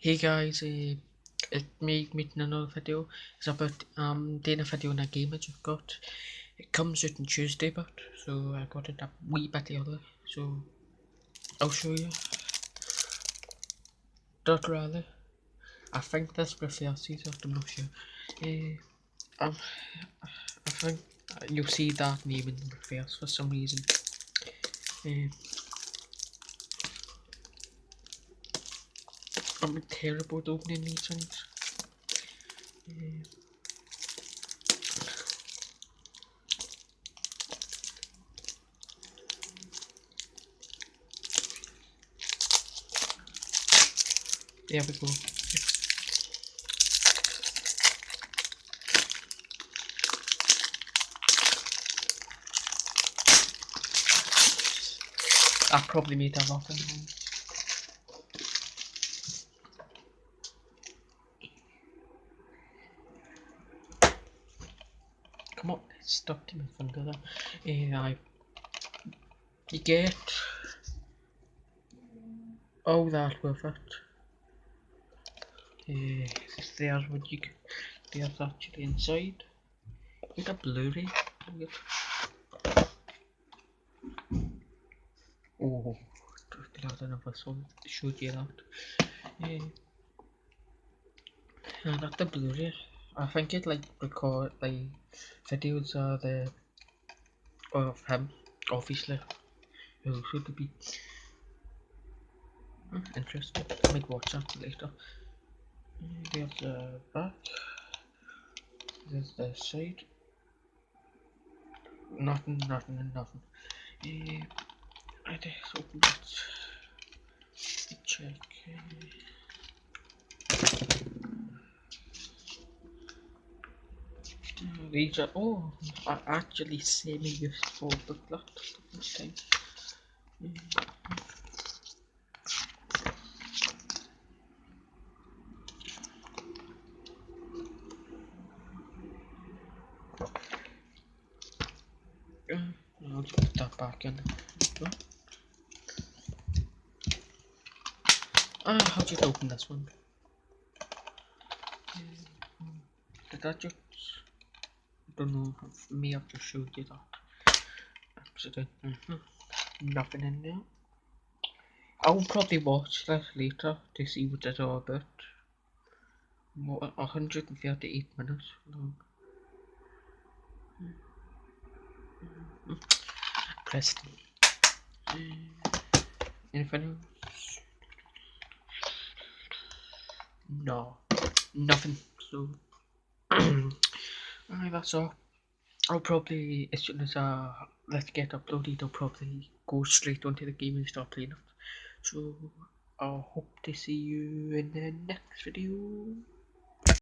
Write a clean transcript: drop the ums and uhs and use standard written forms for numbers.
Hey guys, it's me making another video. It's about doing a video on a game I just got. It comes out on Tuesday, but so I got it a wee bit early. So I'll show you. Dot Rally. I think this refers to it, I'm not sure. Um, I think you'll see that name in the refers for some reason. Uh, I'm terrible at opening these things. There we go. I probably made a lot of noise. Come on, it's stuck to my finger there. You get all that with it. There's what you get. There's actually inside. You get a Blu-ray. Oh, glad I never showed you that. I got the Blu-ray. I think it like record like videos of him, obviously. Who should it be? Interesting. I might watch that later. There's the back. There's the side. Nothing. I just open it. Check. These are are actually semi-useful booklet this time. I'll just put that back in. How did you open this one? Did I just... don't know, may have just showed you that. Accident. Nothing in there. I'll probably watch this later to see what it's all about. 138 minutes long. Preston. Anything else? No. Nothing. So that's all. I'll probably, as soon as let's get uploaded, I'll probably go straight onto the game and start playing it. So I hope to see you in the next video.